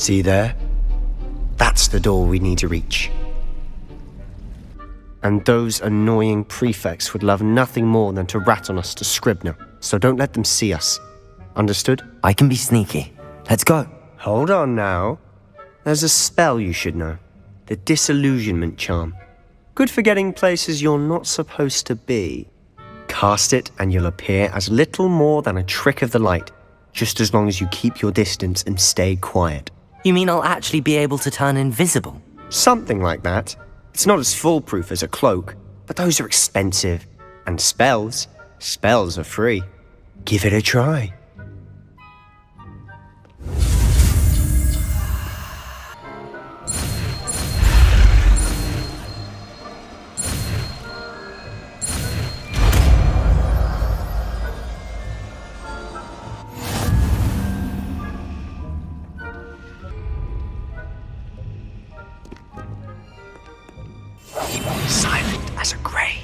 See there? That's the door we need to reach. And those annoying prefects would love nothing more than to rat on us to Scribner, so don't let them see us. Understood? I can be sneaky. Let's go. Hold on now. There's a spell you should know. The Disillusionment Charm. Good for getting places you're not supposed to be. Cast it and you'll appear as little more than a trick of the light, just as long as you keep your distance and stay quiet. You mean I'll actually be able to turn invisible? Something like that. It's not as foolproof as a cloak, but those are expensive. And spells are free. Give it a try. Silent as a grave.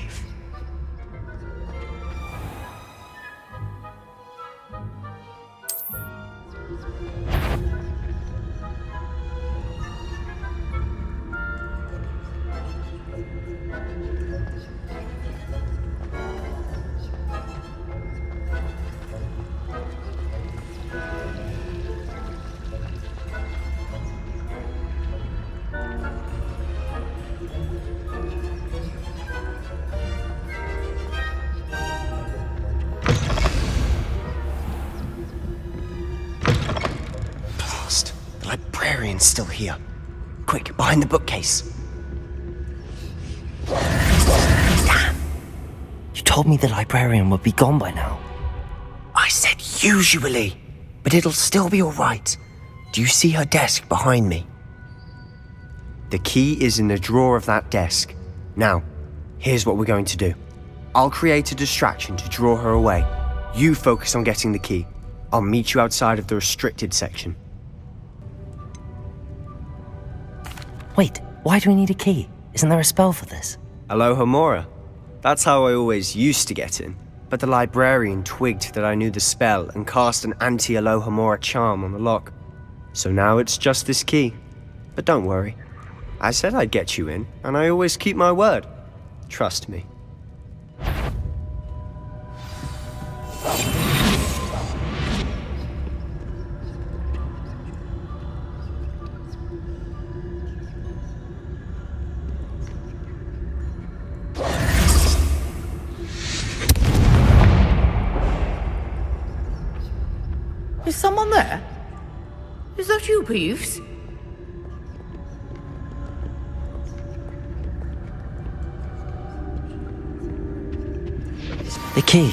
The librarian's still here. Quick, behind the bookcase. Damn! You told me the librarian would be gone by now. I said usually, but it'll still be alright. Do you see her desk behind me? The key is in the drawer of that desk. Now, here's what we're going to do. I'll create a distraction to draw her away. You focus on getting the key. I'll meet you outside of the restricted section. Wait, why do we need a key? Isn't there a spell for this? Alohomora. That's how I always used to get in. But the librarian twigged that I knew the spell and cast an anti-Alohomora charm on the lock. So now it's just this key. But don't worry. I said I'd get you in, and I always keep my word. Trust me. Is someone there? Is that you, Peeves? The key.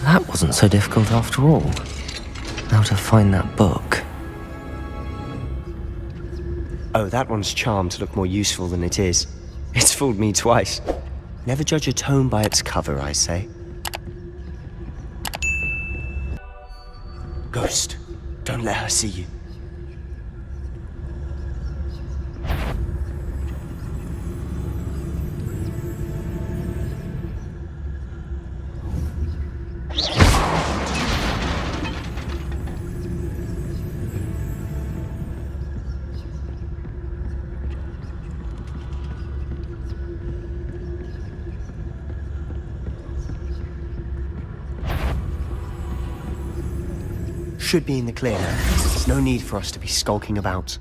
That wasn't so difficult after all. Now to find that book. Oh, that one's charmed to look more useful than it is. It's fooled me twice. Never judge a tome by its cover, I say. Ghost, don't let her see you. Should be in the clear now. There's no need for us to be skulking about.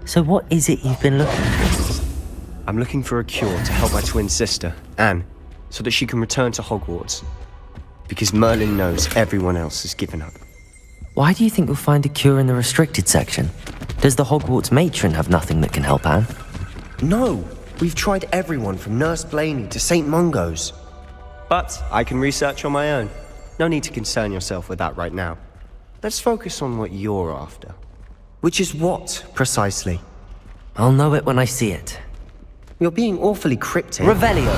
So what is it you've been looking for? I'm looking for a cure to help my twin sister, Anne, so that she can return to Hogwarts. Because Merlin knows everyone else has given up. Why do you think you'll find a cure in the restricted section? Does the Hogwarts matron have nothing that can help Anne? No! We've tried everyone from Nurse Blaney to St. Mungo's. But I can research on my own. No need to concern yourself with that right now. Let's focus on what you're after. Which is what, precisely? I'll know it when I see it. You're being awfully cryptic. Revelio!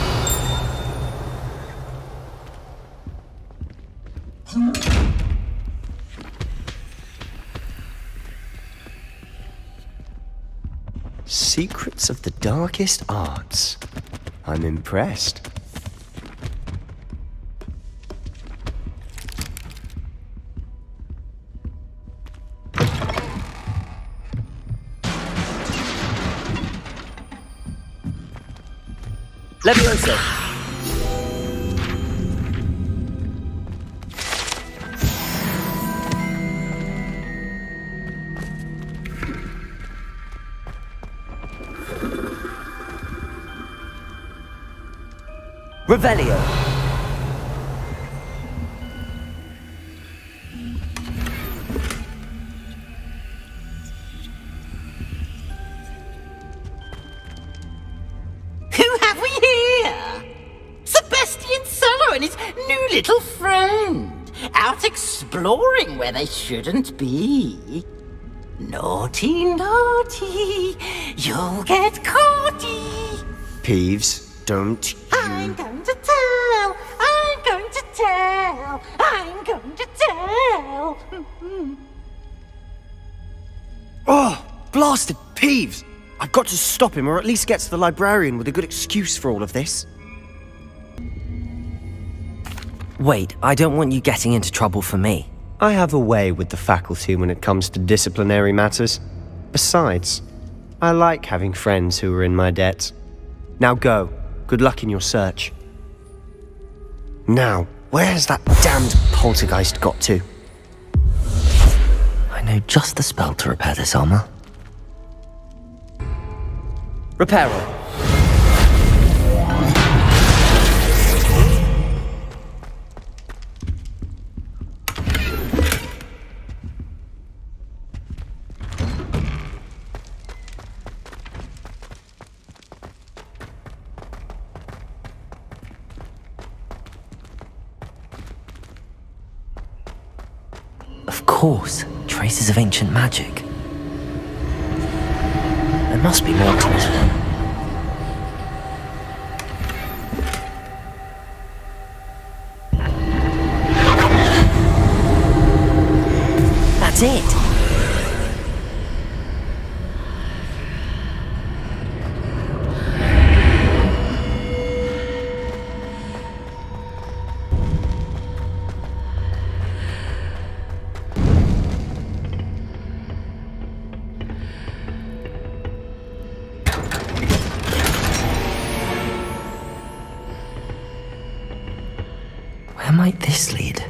Secrets of the darkest arts. I'm impressed. Levioso! Revelio. Who have we here? Sebastian Solo and his new little friend, out exploring where they shouldn't be. Naughty, naughty, you'll get caughty. Peeves, don't I'm going to tell, I'm going to tell, I'm going to tell. Oh, blasted Peeves! I've got to stop him, or at least get to the librarian with a good excuse for all of this. Wait, I don't want you getting into trouble for me. I have a way with the faculty when it comes to disciplinary matters. Besides, I like having friends who are in my debt. Now go. Good luck in your search. Now, where's that damned poltergeist got to? I know just the spell to repair this armor. Reparo. Of course, traces of ancient magic. There must be more to it. That's it! Where might this lead?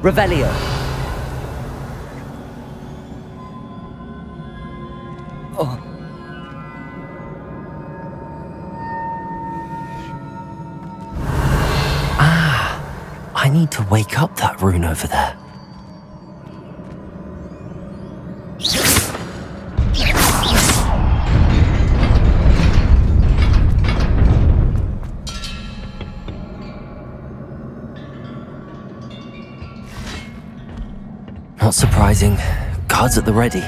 Revelio. Oh. I need to wake up that rune over there. Not surprising. Guards at the ready.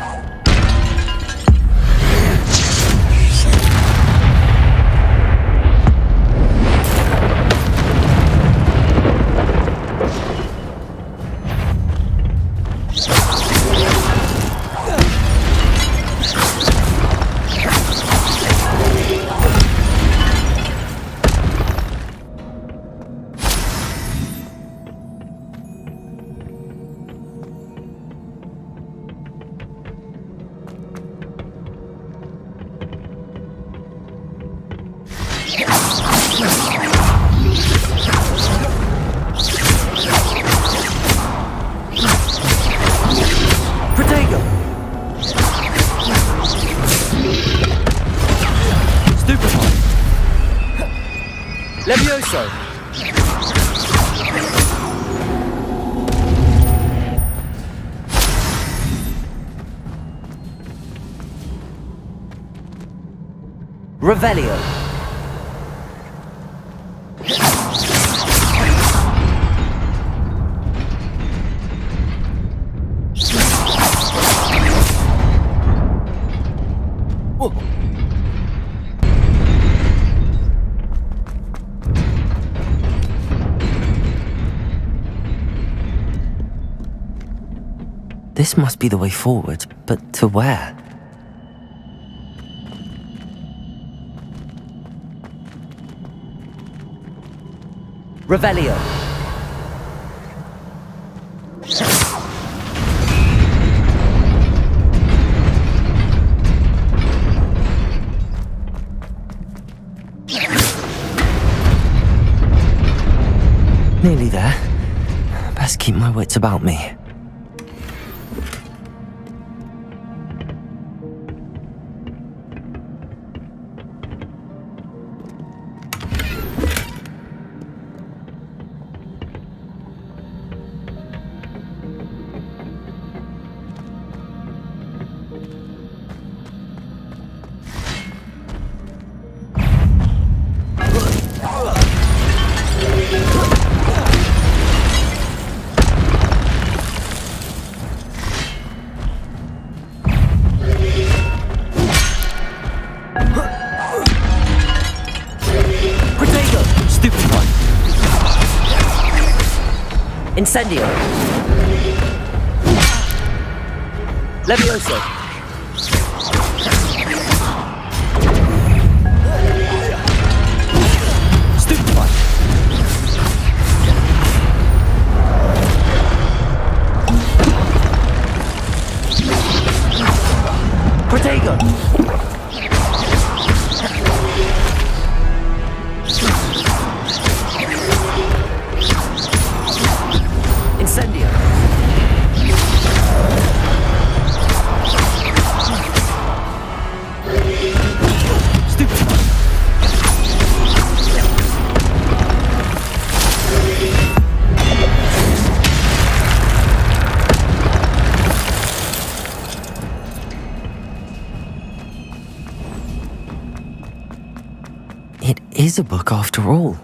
Levioso! Revelio. This must be the way forward, but to where? Revelio. Nearly there. Best keep my wits about me. Incendio. Levioso. Stupefy. Protego. Incendio. Stupefy. It is a book after all.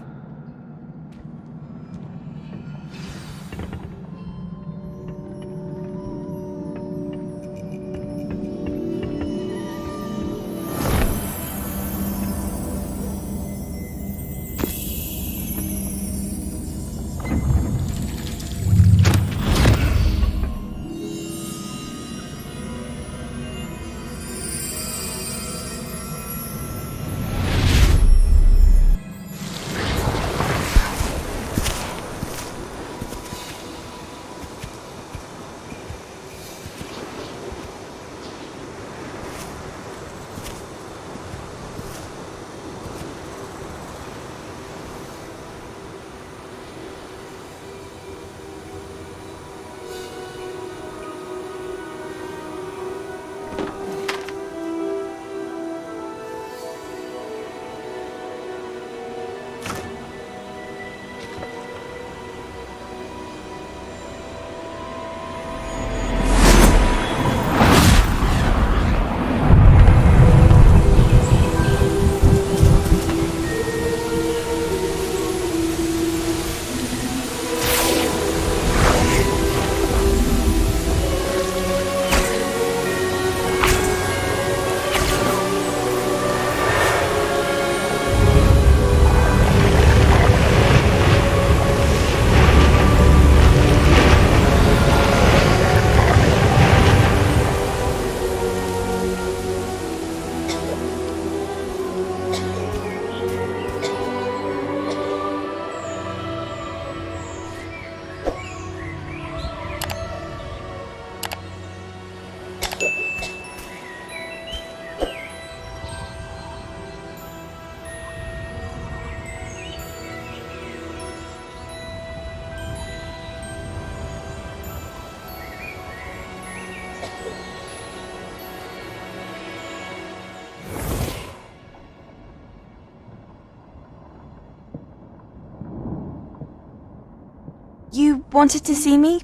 You wanted to see me?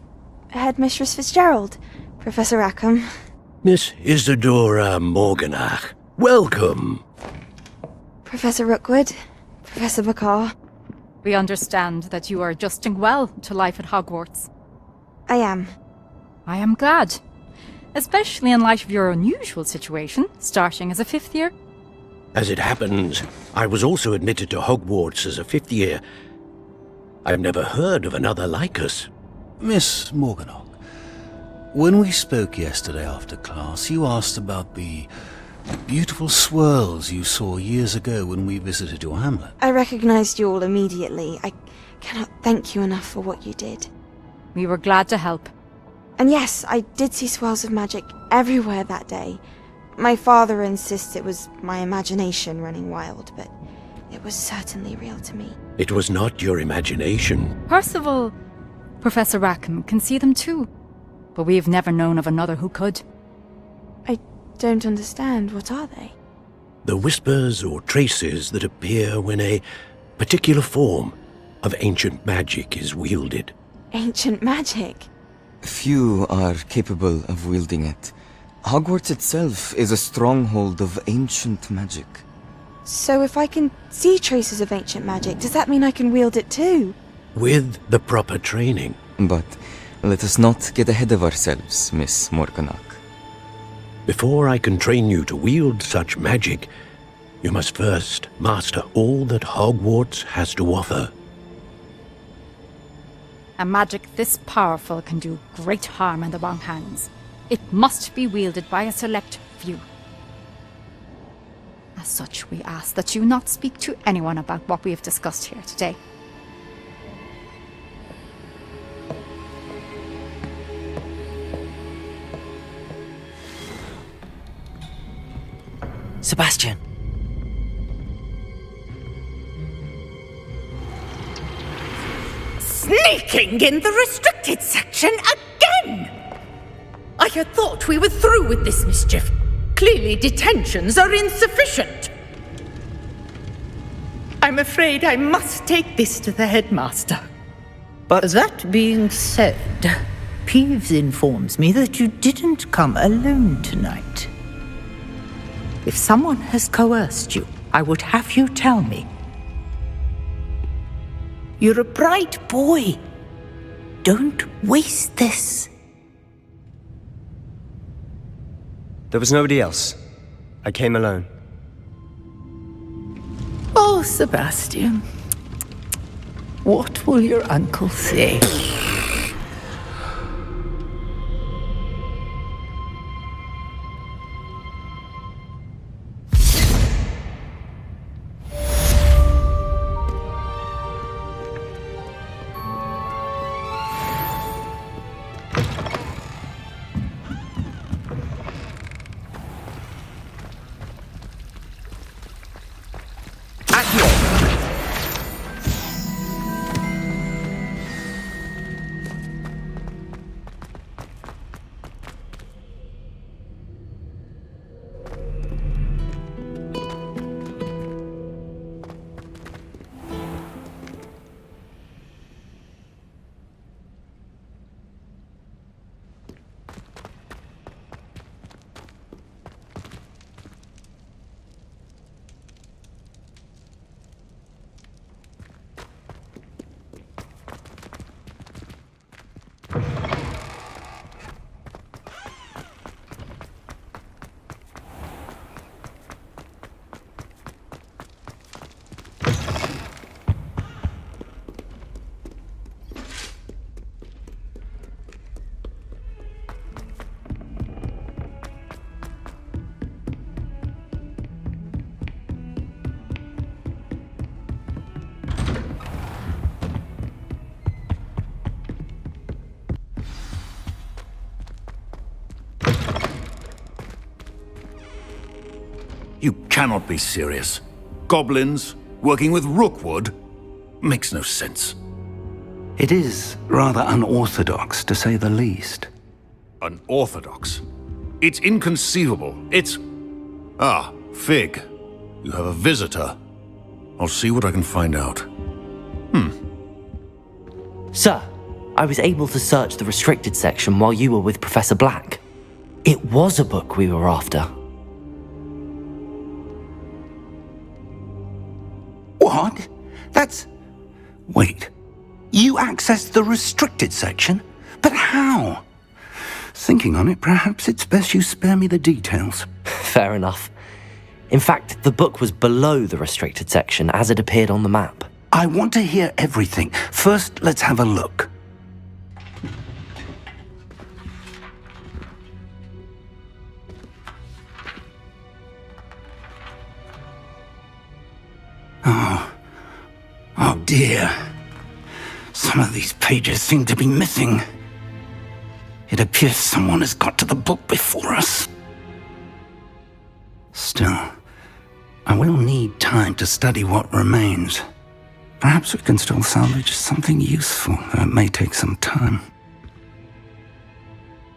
Headmistress Fitzgerald, Professor Rackham. Miss Isadora Morganach, welcome. Professor Rookwood, Professor McCaw. We understand that you are adjusting well to life at Hogwarts. I am. I am glad. Especially in light of your unusual situation, starting as a 5th year. As it happens, I was also admitted to Hogwarts as a 5th year. I've never heard of another like us. Miss Morganach, When we spoke yesterday after class, you asked about the beautiful swirls you saw years ago when we visited your hamlet. I recognized you all immediately. I cannot thank you enough for what you did. We were glad to help. And yes, I did see swirls of magic everywhere that day. My father insists it was my imagination running wild, but it was certainly real to me. It was not your imagination. Percival, Professor Rackham can see them too. But we've never known of another who could. I don't understand. What are they? The whispers or traces that appear when a particular form of ancient magic is wielded. Ancient magic? Few are capable of wielding it. Hogwarts itself is a stronghold of ancient magic. So if I can see traces of ancient magic, does that mean I can wield it too? With the proper training. But let us not get ahead of ourselves, Miss Morganach. Before I can train you to wield such magic, you must first master all that Hogwarts has to offer. A magic this powerful can do great harm in the wrong hands. It must be wielded by a select few. As such, we ask that you not speak to anyone about what we have discussed here today. Sebastian. Sneaking in the restricted section again! I had thought we were through with this mischief. Clearly detentions are insufficient. I'm afraid I must take this to the headmaster. But that being said, Peeves informs me that you didn't come alone tonight. If someone has coerced you, I would have you tell me. You're a bright boy. Don't waste this. There was nobody else. I came alone. Oh, Sebastian. What will your uncle say? You cannot be serious. Goblins working with Rookwood? Makes no sense. It is rather unorthodox, to say the least. Unorthodox? It's inconceivable. It's... Ah, Fig. You have a visitor. I'll see what I can find out. Sir, I was able to search the restricted section while you were with Professor Black. It was a book we were after. What? That's... Wait. You accessed the restricted section? But how? Thinking on it, perhaps it's best you spare me the details. Fair enough. In fact, the book was below the restricted section as it appeared on the map. I want to hear everything. First, let's have a look. dear. Some of these pages seem to be missing. It appears someone has got to the book before us. Still, I will need time to study what remains. Perhaps we can still salvage something useful, though it may take some time.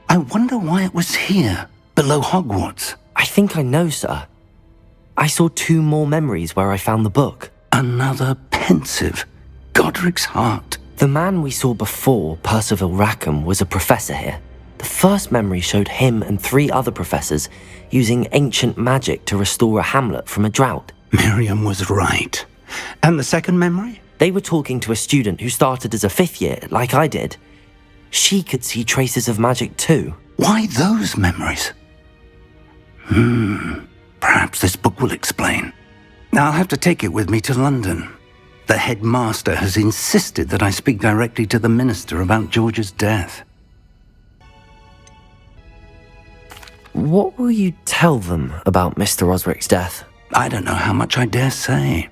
I wonder why it was here, below Hogwarts. I think I know, sir. I saw 2 more memories where I found the book. Another pensive, Godric's heart. The man we saw before, Percival Rackham, was a professor here. The first memory showed him and 3 other professors using ancient magic to restore a hamlet from a drought. Miriam was right. And the second memory? They were talking to a student who started as a 5th year, like I did. She could see traces of magic too. Why those memories? Perhaps this book will explain. I'll have to take it with me to London. The headmaster has insisted that I speak directly to the minister about George's death. What will you tell them about Mr. Osric's death? I don't know how much I dare say.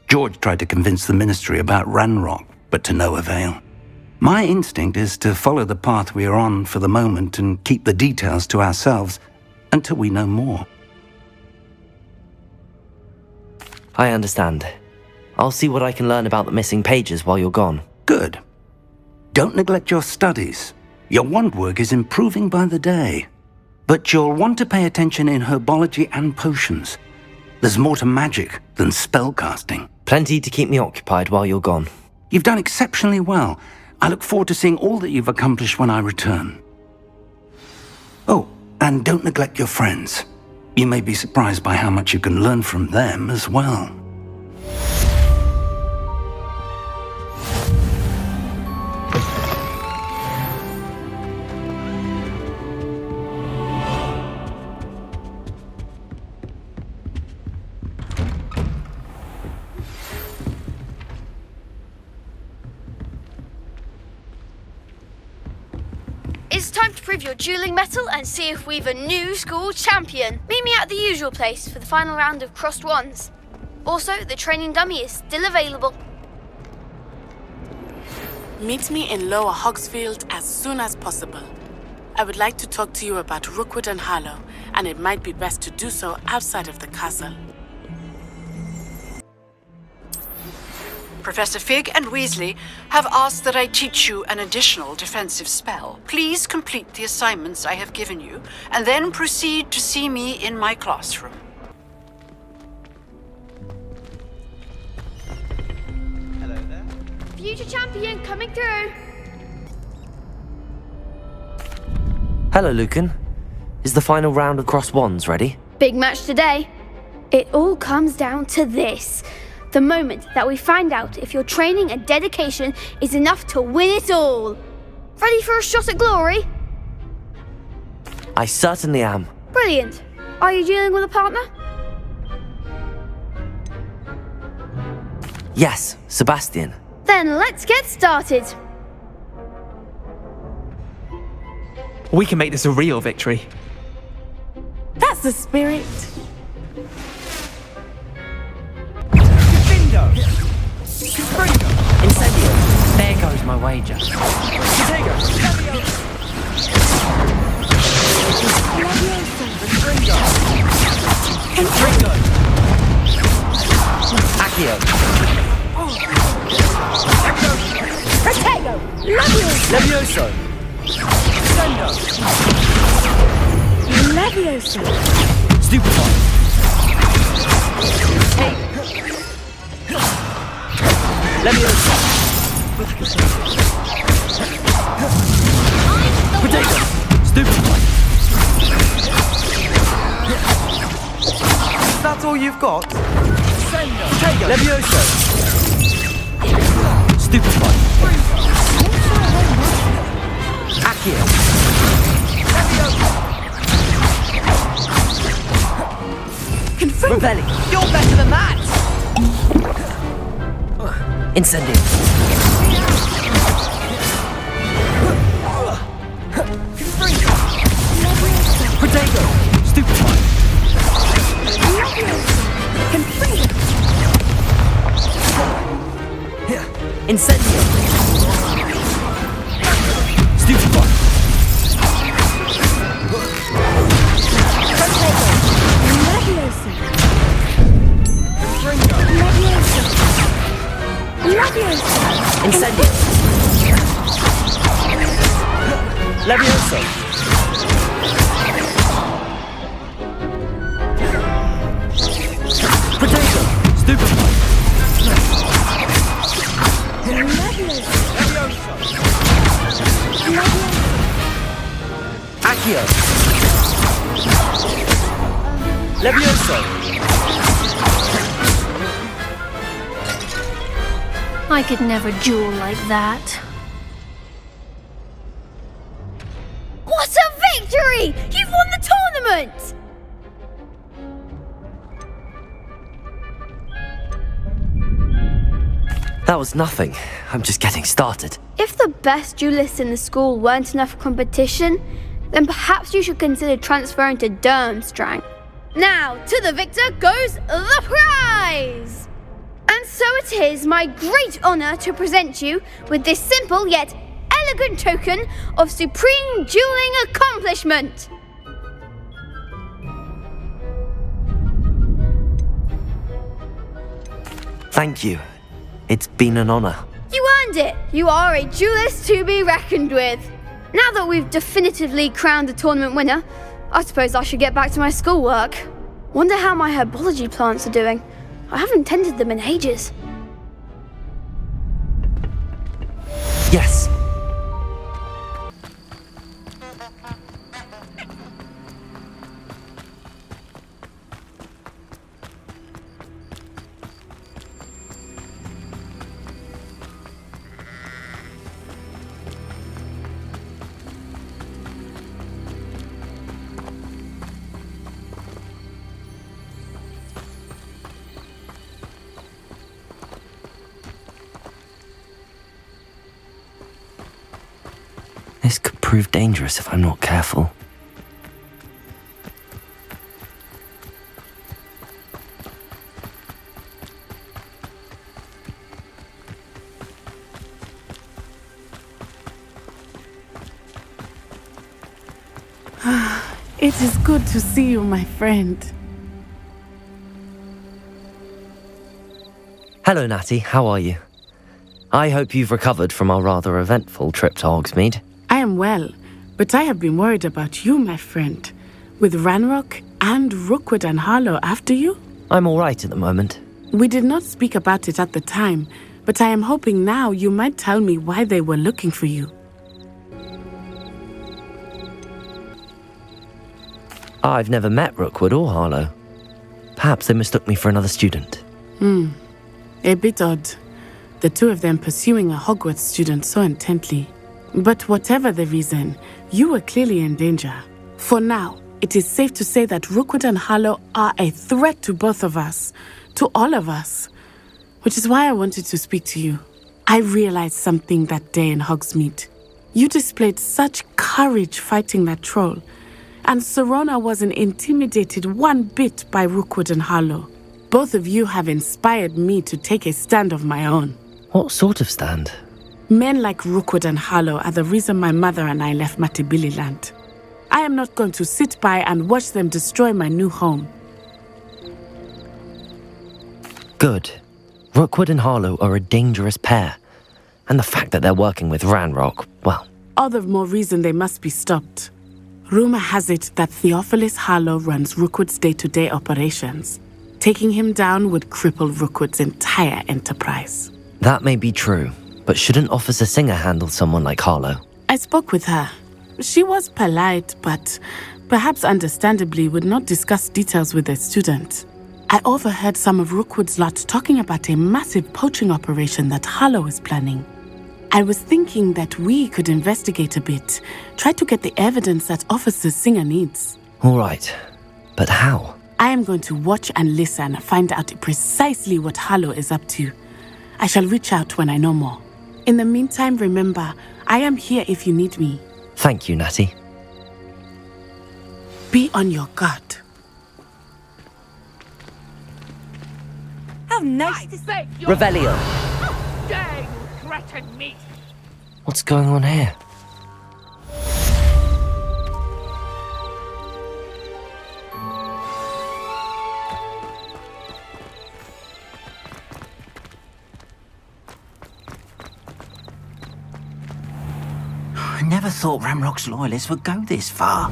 George tried to convince the ministry about Ranrock, but to no avail. My instinct is to follow the path we are on for the moment and keep the details to ourselves until we know more. I understand. I'll see what I can learn about the missing pages while you're gone. Good. Don't neglect your studies. Your wand work is improving by the day. But you'll want to pay attention in herbology and potions. There's more to magic than spellcasting. Plenty to keep me occupied while you're gone. You've done exceptionally well. I look forward to seeing all that you've accomplished when I return. Oh, and don't neglect your friends. You may be surprised by how much you can learn from them as well. It's time to prove your dueling mettle and see if we've a new school champion. Meet me at the usual place for the final round of crossed wands. Also, the training dummy is still available. Meet me in Lower Hogsfield as soon as possible. I would like to talk to you about Rookwood and Harlow, and it might be best to do so outside of the castle. Professor Fig and Weasley have asked that I teach you an additional defensive spell. Please complete the assignments I have given you, and then proceed to see me in my classroom. Hello there. Future champion coming through. Hello, Lucan. Is the final round of crossed wands ready? Big match today. It all comes down to this. The moment that we find out if your training and dedication is enough to win it all. Ready for a shot at glory? I certainly am. Brilliant. Are you dealing with a partner? Yes, Sebastian. Then let's get started. We can make this a real victory. That's the spirit. Incendio. There goes my wager. Tringo. Accio. Protego. Levioso. Levioso. Stupefy. Hey. Levioso. Potato. Stupefy. That's all you've got? Potato. Levioso. Stupefy. Accio. Revelli. You're better than that! Incendio. Potato. Stupefy. Levioso! Potato! Stupefy! Accio! Levioso! I could never duel like that. What a victory! You've won the tournament! That was nothing. I'm just getting started. If the best duelists in the school weren't enough for competition, then perhaps you should consider transferring to Durmstrang. Now, to the victor goes the prize! And so it is my great honor to present you with this simple yet elegant token of supreme dueling accomplishment. Thank you. It's been an honor. You earned it! You are a duelist to be reckoned with. Now that we've definitively crowned the tournament winner, I suppose I should get back to my schoolwork. Wonder how my herbology plants are doing. I haven't tended them in ages. Yes. This could prove dangerous if I'm not careful. It is good to see you, my friend. Hello, Natty. How are you? I hope you've recovered from our rather eventful trip to Hogsmeade. I am well, but I have been worried about you, my friend. With Ranrock and Rookwood and Harlow after you? I'm all right at the moment. We did not speak about it at the time, but I am hoping now you might tell me why they were looking for you. I've never met Rookwood or Harlow. Perhaps they mistook me for another student. A bit odd. The two of them pursuing a Hogwarts student so intently. But whatever the reason, you were clearly in danger. For now, it is safe to say that Rookwood and Harlow are a threat to both of us, to all of us. Which is why I wanted to speak to you. I realized something that day in Hogsmeade. You displayed such courage fighting that troll, and Serona wasn't intimidated one bit by Rookwood and Harlow. Both of you have inspired me to take a stand of my own. What sort of stand? Men like Rookwood and Harlow are the reason my mother and I left Matibili land. I am not going to sit by and watch them destroy my new home. Good. Rookwood and Harlow are a dangerous pair. And the fact that they're working with Ranrock, well... All the more reason they must be stopped. Rumor has it that Theophilus Harlow runs Rookwood's day-to-day operations. Taking him down would cripple Rookwood's entire enterprise. That may be true, but shouldn't Officer Singer handle someone like Harlow? I spoke with her. She was polite, but perhaps understandably would not discuss details with a student. I overheard some of Rookwood's lot talking about a massive poaching operation that Harlow is planning. I was thinking that we could investigate a bit, try to get the evidence that Officer Singer needs. All right, but how? I am going to watch and listen, find out precisely what Harlow is up to. I shall reach out when I know more. In the meantime, remember, I am here if you need me. Thank you, Natty. Be on your guard. How nice to say Revelio. How dare you threaten me? What's going on here? I never never thought Ramrock's loyalists would go this far.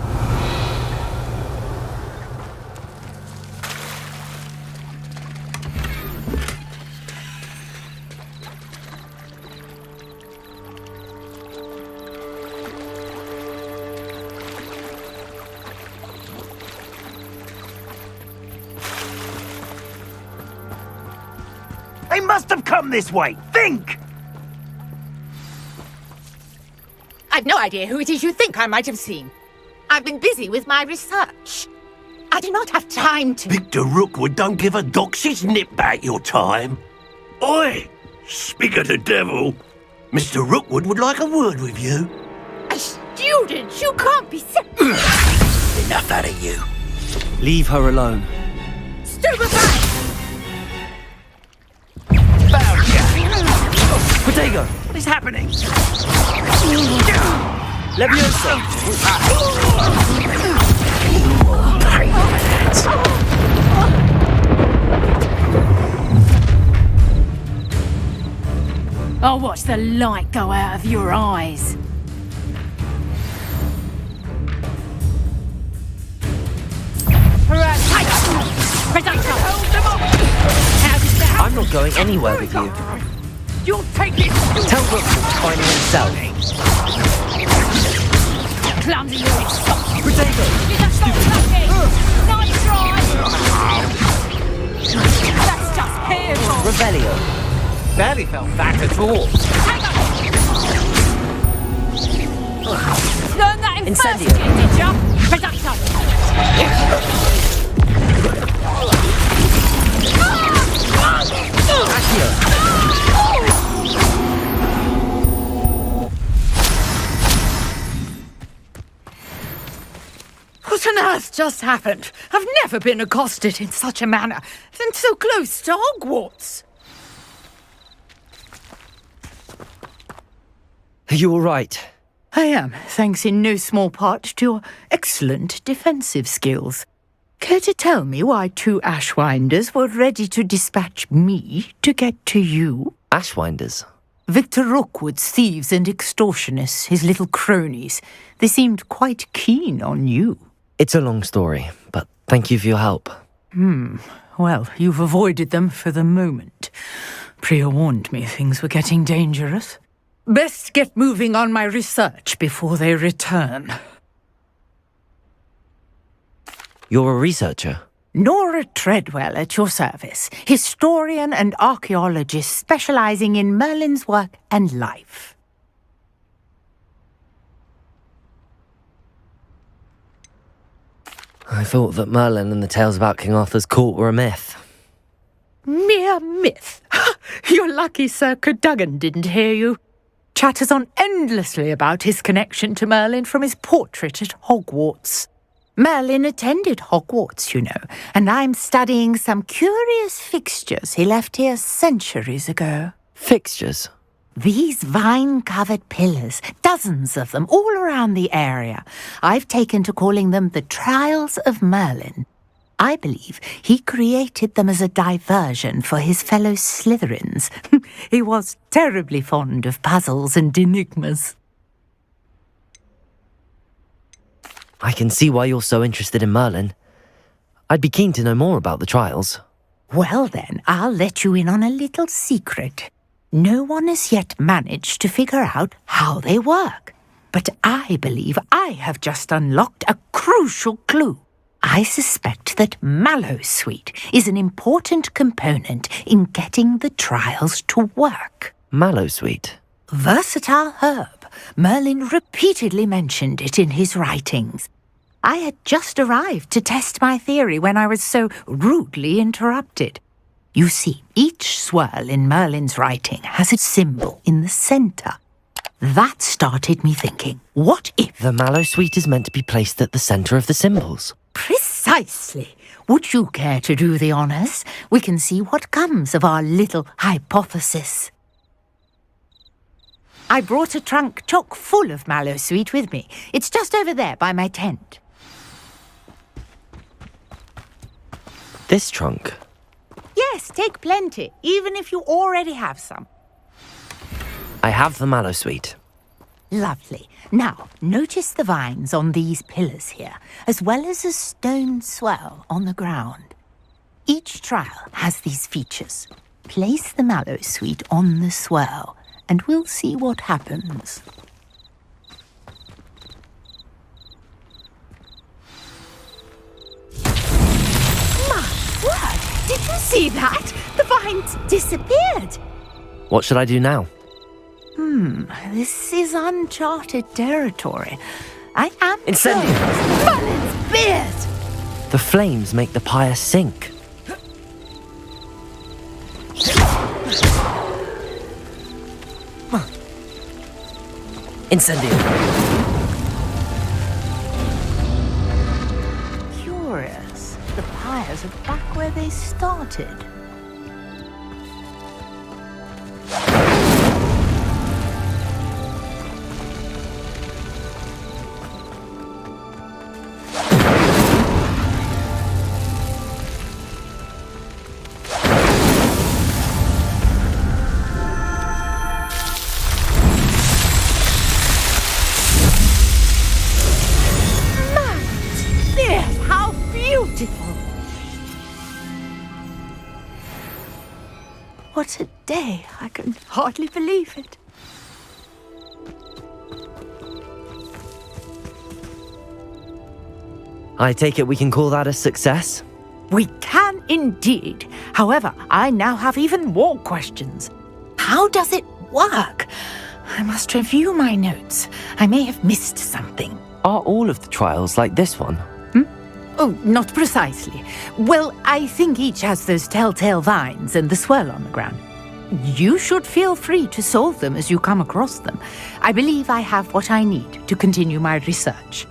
They must have come this way. Think! I've no idea who it is you think I might have seen. I've been busy with my research. I do not have time to... Victor Rookwood don't give a doxy's nip back your time. Oi! Speak of the devil. Mr. Rookwood would like a word with you. A student? You can't be sick. Enough out of you. Leave her alone. Stupefy! Protego, what is happening? Leviosa! I'll watch the light go out of your eyes. I'm not going anywhere with you. You'll take it! Tell Rookwood to find himself. Clumsy little stop! Protego! Nice try! That's just painful! Revelio. Barely felt that at all. Learn that in Incendio. first year, did ya? Reducto! What on earth just happened? I've never been accosted in such a manner, and so close to Hogwarts. Are you all right? I am, thanks in no small part to your excellent defensive skills. Care to tell me why two Ashwinders were ready to dispatch me to get to you? Ashwinders? Victor Rookwood's thieves and extortionists, his little cronies. They seemed quite keen on you. It's a long story, but thank you for your help. Well, you've avoided them for the moment. Priya warned me things were getting dangerous. Best get moving on my research before they return. You're a researcher? Nora Treadwell at your service, historian and archaeologist specializing in Merlin's work and life. I thought that Merlin and the tales about King Arthur's court were a myth. Mere myth. You're lucky Sir Cadogan didn't hear you. Chatters on endlessly about his connection to Merlin from his portrait at Hogwarts. Merlin attended Hogwarts, you know, and I'm studying some curious fixtures he left here centuries ago. Fixtures? These vine-covered pillars, dozens of them, all around the area. I've taken to calling them the Trials of Merlin. I believe he created them as a diversion for his fellow Slytherins. He was terribly fond of puzzles and enigmas. I can see why you're so interested in Merlin. I'd be keen to know more about the trials. Well then, I'll let you in on a little secret. No one has yet managed to figure out how they work. But I believe I have just unlocked a crucial clue. I suspect that Mallowsweet is an important component in getting the trials to work. Mallowsweet? Versatile herb. Merlin repeatedly mentioned it in his writings. I had just arrived to test my theory when I was so rudely interrupted. You see, each swirl in Merlin's writing has a symbol in the centre. That started me thinking, what if... The Mallowsweet is meant to be placed at the centre of the symbols. Precisely. Would you care to do the honours? We can see what comes of our little hypothesis. I brought a trunk chock full of Mallowsweet with me. It's just over there by my tent. This trunk? Yes, take plenty, even if you already have some. I have the Mallowsweet. Lovely. Now, notice the vines on these pillars here, as well as a stone swell on the ground. Each trial has these features. Place the mallow sweet on the swell, and we'll see what happens. My word! Did you see that? The vines disappeared! What should I do now? This is uncharted territory. I am Incendio! Merlin's beard! The flames make the pyre sink. Incendio! Curious. The pyres are back where they started. What a day! I can hardly believe it. I take it we can call that a success? We can indeed. However, I now have even more questions. How does it work? I must review my notes. I may have missed something. Are all of the trials like this one? Oh, not precisely. Well, I think each has those telltale vines and the swirl on the ground. You should feel free to solve them as you come across them. I believe I have what I need to continue my research.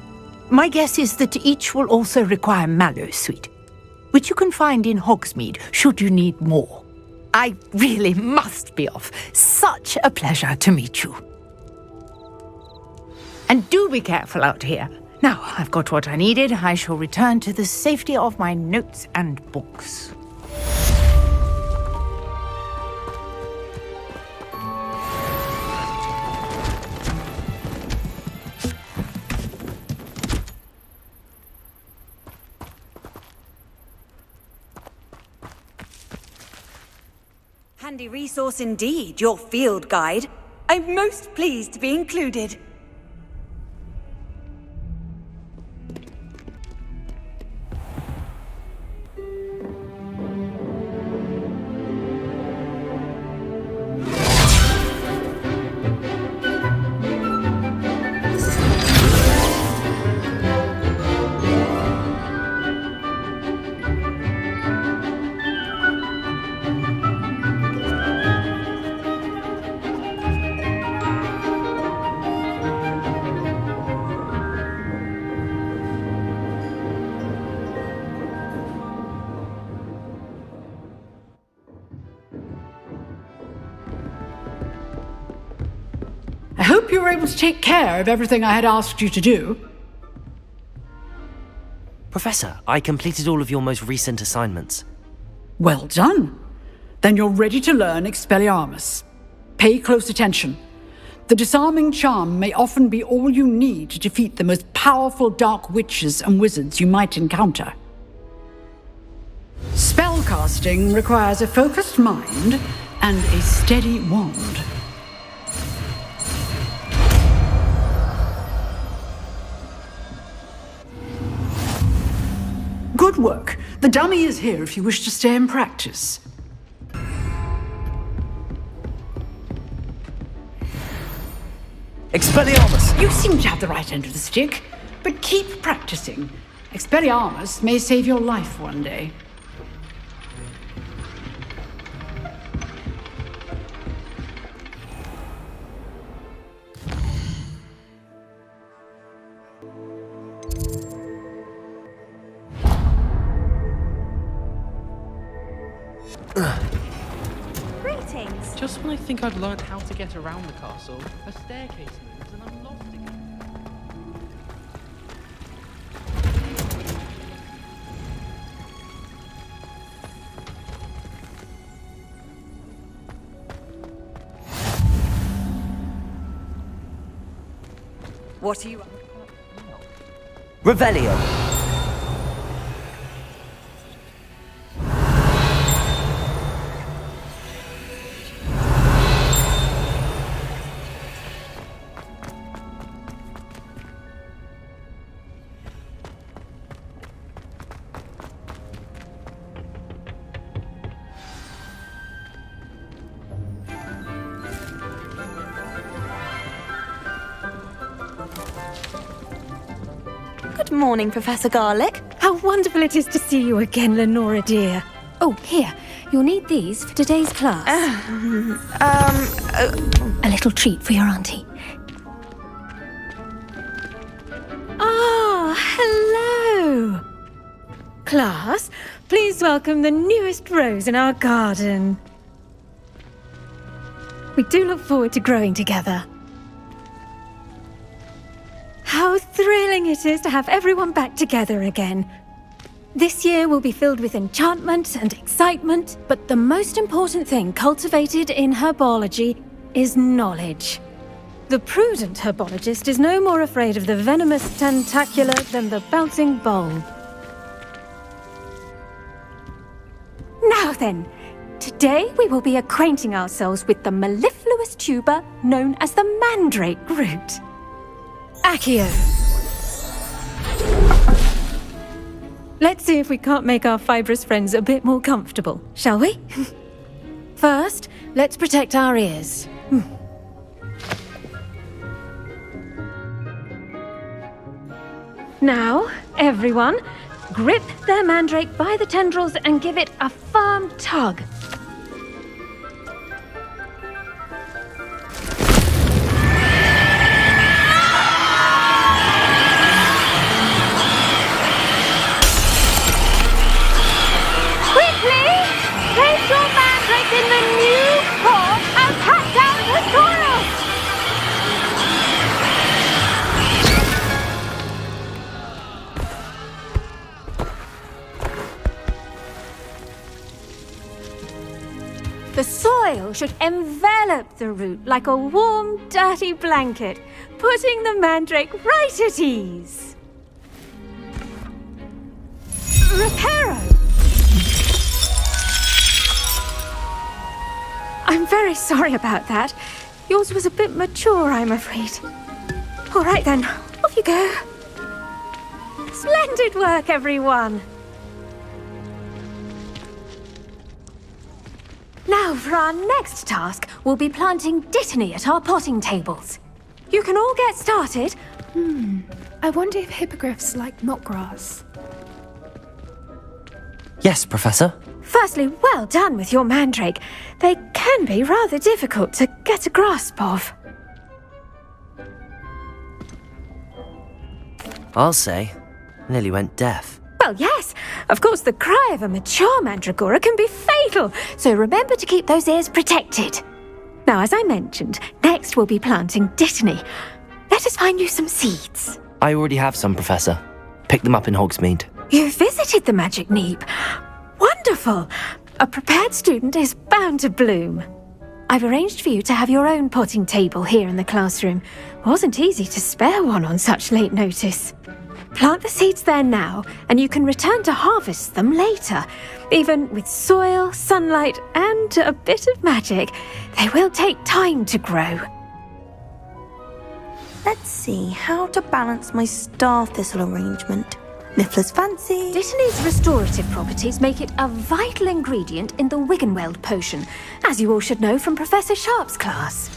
My guess is that each will also require mallow sweet, which you can find in Hogsmeade should you need more. I really must be off. Such a pleasure to meet you. And do be careful out here. Now, I've got what I needed. I shall return to the safety of my notes and books. Handy resource indeed, your field guide. I'm most pleased to be included. I hope you were able to take care of everything I had asked you to do. Professor, I completed all of your most recent assignments. Well done. Then you're ready to learn Expelliarmus. Pay close attention. The disarming charm may often be all you need to defeat the most powerful dark witches and wizards you might encounter. Spellcasting requires a focused mind and a steady wand. Good work. The dummy is here if you wish to stay and practice. Expelliarmus! You seem to have the right end of the stick, but keep practicing. Expelliarmus may save your life one day. Greetings. Just when I think I've learned how to get around the castle, a staircase moves and I'm lost again. What are you... Revelio. Good morning, Professor Garlick. How wonderful it is to see you again, Lenora dear. Oh, here, you'll need these for today's class. A little treat for your auntie. Ah, hello. Class, please welcome the newest rose in our garden. We do look forward to growing together. How thrilling it is to have everyone back together again. This year will be filled with enchantment and excitement, but the most important thing cultivated in herbology is knowledge. The prudent herbologist is no more afraid of the venomous tentacula than the bouncing bulb. Now then, today we will be acquainting ourselves with the mellifluous tuber known as the mandrake root. Accio. Let's see if we can't make our fibrous friends a bit more comfortable, shall we? First, let's protect our ears. Now, everyone, grip their mandrake by the tendrils and give it a firm tug. In the new pot and pat down the soil! The soil should envelop the root like a warm, dirty blanket, putting the mandrake right at ease. Reparo! I'm very sorry about that. Yours was a bit mature, I'm afraid. All right then, off you go. Splendid work, everyone. Now, for our next task, we'll be planting dittany at our potting tables. You can all get started. I wonder if hippogriffs like knotgrass. Yes, Professor. Firstly, well done with your mandrake. They can be rather difficult to get a grasp of. I'll say, nearly went deaf. Well, yes. Of course, the cry of a mature mandragora can be fatal, so remember to keep those ears protected. Now, as I mentioned, next we'll be planting dittany. Let us find you some seeds. I already have some, Professor. Picked them up in Hogsmeade. You visited the Magic Neep. Wonderful! A prepared student is bound to bloom. I've arranged for you to have your own potting table here in the classroom. Wasn't easy to spare one on such late notice. Plant the seeds there now, and you can return to harvest them later. Even with soil, sunlight, and a bit of magic, they will take time to grow. Let's see how to balance my star thistle arrangement. Miffler's fancy. Dittany's restorative properties make it a vital ingredient in the Wiggenweld potion, as you all should know from Professor Sharp's class.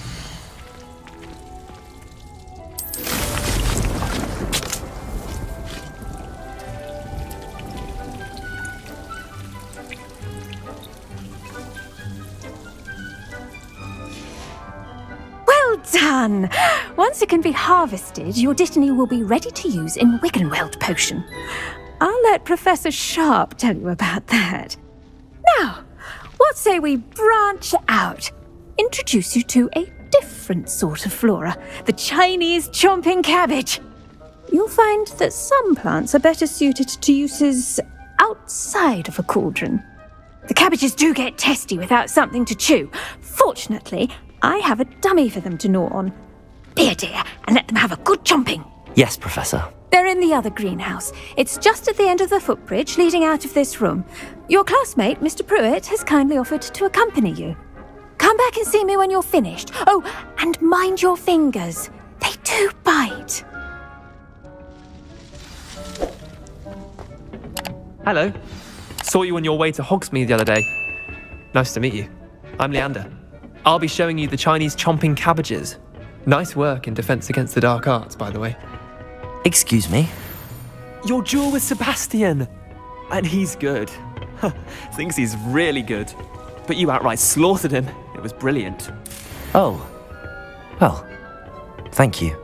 Well done! Once it can be harvested, your dittany will be ready to use in Wiggenweld potion. I'll let Professor Sharp tell you about that. Now, what say we branch out? Introduce you to a different sort of flora, the Chinese chomping cabbage. You'll find that some plants are better suited to uses outside of a cauldron. The cabbages do get testy without something to chew. Fortunately, I have a dummy for them to gnaw on. Be a dear and let them have a good chomping. Yes, Professor. They're in the other greenhouse. It's just at the end of the footbridge leading out of this room. Your classmate, Mr. Pruitt, has kindly offered to accompany you. Come back and see me when you're finished. Oh, and mind your fingers. They do bite. Hello. Saw you on your way to Hogsmeade the other day. Nice to meet you. I'm Leander. I'll be showing you the Chinese chomping cabbages. Nice work in Defense Against the Dark Arts, by the way. Excuse me? Your duel with Sebastian! And he's good. Thinks he's really good. But you outright slaughtered him. It was brilliant. Oh. Well, thank you.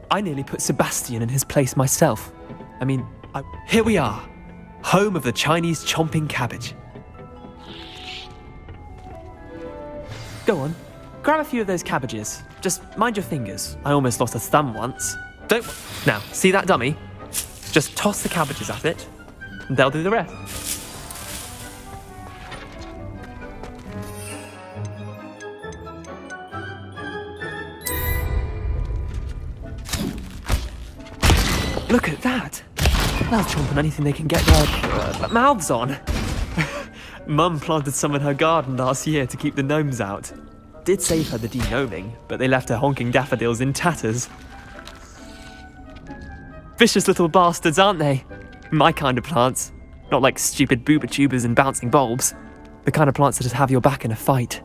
I nearly put Sebastian in his place myself. I mean, here we are. Home of the Chinese chomping cabbage. Go on, grab a few of those cabbages. Just mind your fingers. I almost lost a thumb once. Now, see that dummy? Just toss the cabbages at it, and they'll do the rest. Look at that! They'll chomp on anything they can get their mouths on. Mum planted some in her garden last year to keep the gnomes out. Did save her the de-gnoming, but they left her honking daffodils in tatters. Vicious little bastards, aren't they? My kind of plants. Not like stupid booba tubers and bouncing bulbs. The kind of plants that just have your back in a fight.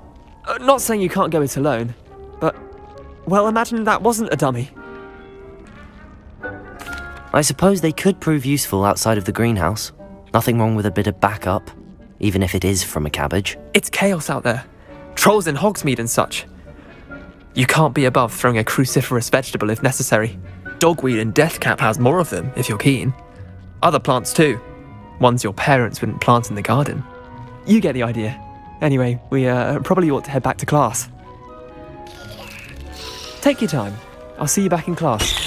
Not saying you can't go it alone, but, well, imagine that wasn't a dummy. I suppose they could prove useful outside of the greenhouse. Nothing wrong with a bit of backup, even if it is from a cabbage. It's chaos out there. Trolls in Hogsmeade and such. You can't be above throwing a cruciferous vegetable if necessary. Dogweed and deathcap has more of them, if you're keen. Other plants too. Ones your parents wouldn't plant in the garden. You get the idea. Anyway, we probably ought to head back to class. Take your time. I'll see you back in class.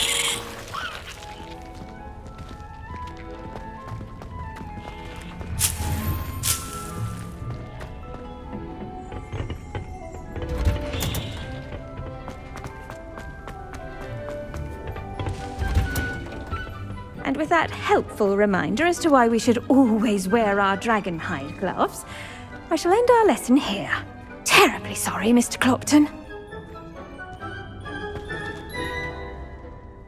And with that helpful reminder as to why we should always wear our dragon hide gloves, I shall end our lesson here. Terribly sorry, Mr. Clopton.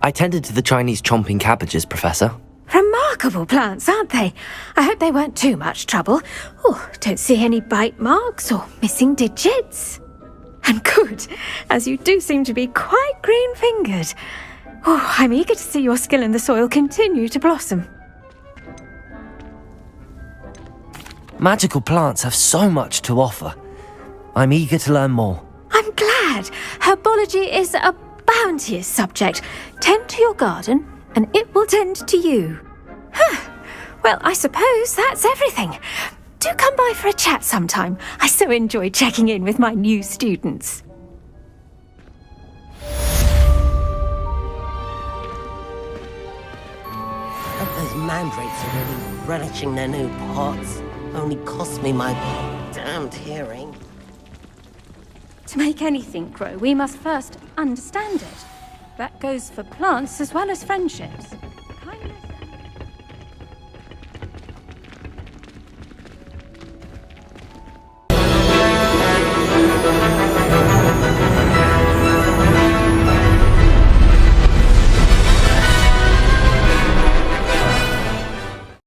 I tended to the Chinese chomping cabbages, Professor. Remarkable plants, aren't they? I hope they weren't too much trouble. Oh, don't see any bite marks or missing digits. And good, as you do seem to be quite green-fingered. Oh, I'm eager to see your skill in the soil continue to blossom. Magical plants have so much to offer. I'm eager to learn more. I'm glad. Herbology is a bounteous subject. Tend to your garden, and it will tend to you. Well, I suppose that's everything. Do come by for a chat sometime. I so enjoy checking in with my new students. Those mandrakes are really relishing their new pots. Only cost me my damned hearing. To make anything grow, we must first understand it. That goes for plants as well as friendships.